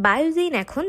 Biogen এখন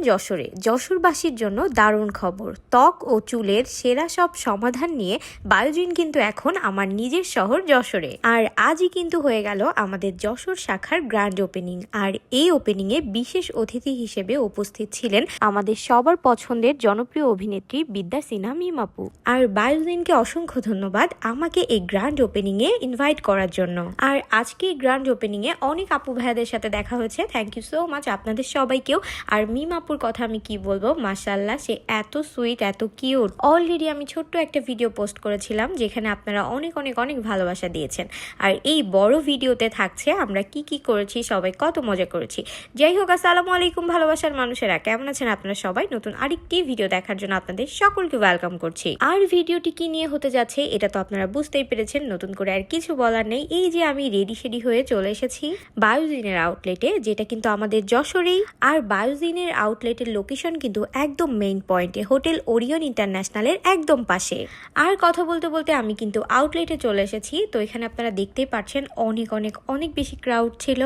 যশোরবাসীর জন্য দারুণ খবর। ত্বক ও চুলের সেরা সব সমাধান নিয়ে বায়োজিন কিন্তু এখন আমার নিজের শহর যশোরে। আর আজই কিন্তু হয়ে গেল আমাদের যশোর শাখার গ্র্যান্ড ওপেনিং। আর এই ওপেনিং এ বিশেষ অতিথি হিসেবে উপস্থিত ছিলেন আমাদের সবার পছন্দের জনপ্রিয় অভিনেত্রী বিদ্যা সিনহা মিম আপু। আর বায়োজিনকে অসংখ্য ধন্যবাদ আমাকে এই গ্র্যান্ড ওপেনিং এ ইনভাইট করার জন্য। আর আজকে এই গ্র্যান্ড ওপেনিং এ অনেক আপু ভাইয়াদের সাথে দেখা হয়েছে। থ্যাংক ইউ সো মাচ আপনাদের সবাইকেও। আর মিম আপুর কথা আমি কি বলবো, মাশাআল্লাহ সে এত সুইট, এত কিউট। অলরেডি আমি ছোট্ট একটা ভিডিও পোস্ট করেছিলাম যেখানে আপনারা অনেক অনেক অনেক ভালোবাসা দিয়েছেন। আর এই বড় ভিডিওতে থাকছে আমরা কি কি করেছি, সবাই কত মজা করেছি। যাই হোক, আসসালামু আলাইকুম ভালোবাসার মানুষেরা, কেমন আছেন আপনারা সবাই? নতুন আরেকটি ভিডিও দেখার জন্য আপনাদের সকলকে ওয়েলকাম করছি। আর ভিডিওটি কি নিয়ে হতে যাচ্ছে এটা তো আপনারা বুঝতেই পেরেছেন, নতুন করে আর কিছু বলার নেই। এই যে আমি রেডি শেডি হয়ে চলে এসেছি বায়োজিনের আউটলেটে, যেটা কিন্তু আমাদের যশোরেই। আর বায়োজিনের আউটলেটের লোকেশন কিন্তু একদম মেইন পয়েন্টে, হোটেল ওরিয়ন ইন্টারন্যাশনালের একদম পাশে। আর কথা বলতে বলতে আমি কিন্তু আউটলেটে চলে এসেছি। তো এখানে আপনারা দেখতেই পাচ্ছেন অনেক অনেক অনেক বেশি ক্রাউড ছিল।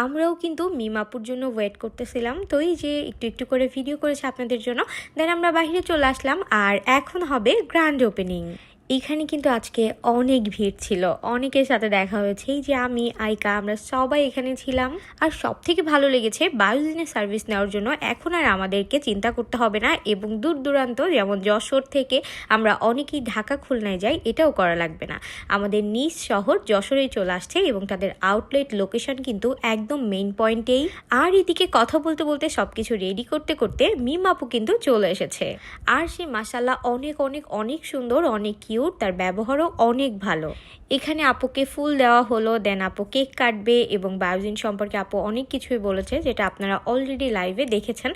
আমরাও কিন্তু মিম আপুর জন্য ওয়েট করতেছিলাম। তো এই যে একটু একটু করে ভিডিও করেছে আপনাদের জন্য, দেন আমরা বাইরে চলে আসলাম। আর এখন হবে গ্র্যান্ড ওপেনিং। এখানে কিন্তু আজকে অনেক ভিড় ছিল, অনেকের সাথে দেখা হয়েছে। এই যে আমি, আইকা, আমরা সবাই এখানে ছিলাম। আর সব থেকে ভালো লেগেছে বায়োজিনের সার্ভিস নেওয়ার জন্য এখন আর আমাদেরকে চিন্তা করতে হবে না, এবং দূর দূরান্ত যেমন যশোর থেকে আমরা অনেকেই ঢাকা খুলনায় যাই, এটাও করা লাগবে না। আমাদের নিজ শহর যশোরেই চলে আসছে এবং তাদের আউটলেট লোকেশন কিন্তু একদম মেইন পয়েন্টেই। আর এদিকে কথা বলতে বলতে সবকিছু রেডি করতে করতে মিম আপু কিন্তু চলে এসেছে। আর সে মাশাআল্লাহ অনেক অনেক অনেক সুন্দর, অনেক কিউট, তার ব্যবহারও অনেক ভালো। এখানে আপুকে ফুল দেওয়া হলো, দেন আপু কেক কাটবে এবং বায়োজিন সম্পর্কে আপু অনেক কিছুই বলেছে, যেটা আপনারা অলরেডি লাইভে দেখেছেন।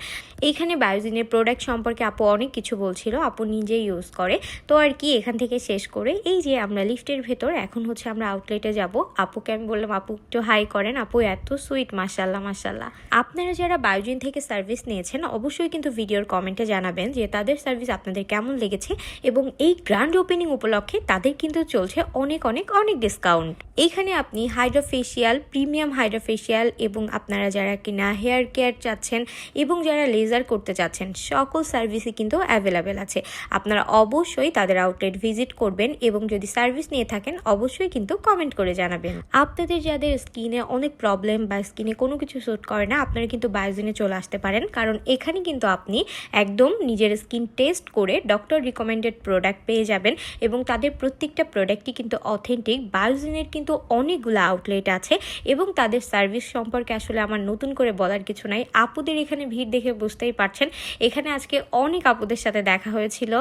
এইখানে বায়োজিনের প্রোডাক্ট সম্পর্কে আপু অনেক কিছু বলছিল, আপু নিজেই ইউজ করে। তো আর কি, এখান থেকে শেষ করে এই যে আমরা লিফটের ভেতর, এখন হচ্ছে আমরা আউটলেটে যাব। আপুকে আমি বললাম আপু একটু হাই করেন, আপু এত সুইট, মাশাআল্লাহ মাশাআল্লাহ। আপনারা যারা বায়োজিন থেকে সার্ভিস নিয়েছেন অবশ্যই কিন্তু ভিডিওর কমেন্টে জানাবেন যে তাদের সার্ভিস আপনাদের কেমন লেগেছে। এবং এই গ্র্যান্ড ওপেনিং উপলক্ষে তাদের কিন্তু চলছে অনেক অনেক অনেক ডিসকাউন্ট। এইখানে আপনি হাইড্রোফেশিয়াল, প্রিমিয়াম হাইড্রোফেশিয়াল, এবং আপনারা যারা কিনা হেয়ার কেয়ার চাচ্ছেন এবং যারা লেজার করতে চাচ্ছেন, সকল সার্ভিসই কিন্তু অ্যাভেলেবেল আছে। আপনারা অবশ্যই তাদের আউটলেট ভিজিট করবেন এবং যদি সার্ভিস নিয়ে থাকেন অবশ্যই কিন্তু কমেন্ট করে জানাবেন। আপনাদের যাদের স্কিনে অনেক প্রবলেম বা স্কিনে কোনো কিছু স্যুট করে না, আপনারা কিন্তু বায়োজিনে চলে আসতে পারেন, কারণ এখানে কিন্তু আপনি একদম নিজের স্কিন টেস্ট করে ডক্টর রিকমেন্ডেড প্রোডাক্ট পেয়ে যাবেন। এবং তাদের প্রত্যেকটা প্রোডাক্টই কিন্তু অথেন্টিক। বায়োজিনের কিন্তু অনেকগুলো আউটলেট আছে এবং তাদের সার্ভিস সম্পর্কে আসলে আমার নতুন করে বলার কিছু নাই। আপুদের এখানে ভিড় দেখে বুঝতেই পারছেন, এখানে আজকে অনেক আপুদের সাথে দেখা হয়েছিল।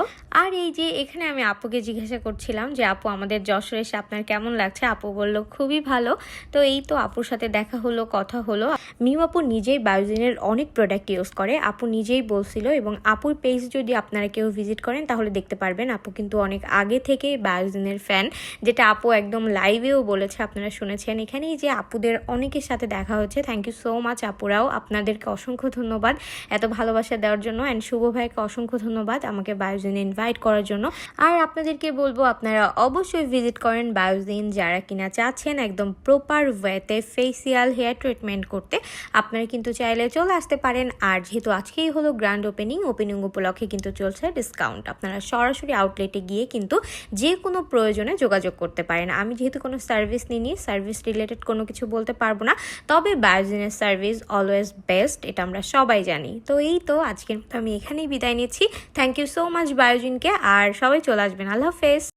আর এই যে এখানে আমি আপুকে জিজ্ঞাসা করছিলাম যে আপু আমাদের যশোরে এসে আপনার কেমন লাগছে। আপু বলল খুবই ভালো। তো এই তো আপুর সাথে দেখা হলো, কথা হলো। মিম আপু নিজেই বায়োজিনের অনেক প্রোডাক্ট ইউজ করে, আপু নিজেই বলছিল। এবং আপুর পেজ যদি আপনারা কেউ ভিজিট করেন তাহলে দেখতে পারবেন আপু কিন্তু অনেক আগে থেকে বায়োজিনের ফ্যান, যেটা আপু একদম লাইভেও বলেছে, আপনারা শুনেছেন। এখানেই যে আপুদের অনেকের সাথে দেখা হচ্ছে, থ্যাংক ইউ সো মাচ আপুরাও, আপনাদেরকে অসংখ্য ধন্যবাদ এত ভালোবাসা দেওয়ার জন্য। অ্যান্ড শুভ ভাইকে অসংখ্য ধন্যবাদ আমাকে বায়োজিনে ইনভাইট করার জন্য। আর আপনাদেরকে বলবো আপনারা অবশ্যই ভিজিট করেন বায়োজিন, যারা কিনা চাচ্ছেন একদম প্রপার ওয়েতে ফেসিয়াল হেয়ার ট্রিটমেন্ট করতে, আপনারা কিন্তু চাইলে চলে আসতে পারেন। আর যেহেতু আজকেই হলো গ্র্যান্ড ওপেনিং উপলক্ষে কিন্তু চলছে ডিসকাউন্ট। আপনারা সরাসরি আউটলেটে গিয়ে কিন্তু যে কোনো প্রয়োজনে যোগাযোগ করতে পারেন। আমি যেহেতু কোনো সার্ভিস নিইনি, সার্ভিস রিলেটেড কোনো কিছু বলতে পারবো না, তবে বায়োজিনের সার্ভিস অলওয়েজ বেস্ট, এটা আমরা সবাই জানি। তো এই তো আজকের আমি এখানেই বিদায় নিচ্ছি। থ্যাংক ইউ সো মাচ বায়োজিনকে, আর সবাই চলে আসবেন। আল্লাহ হাফেজ।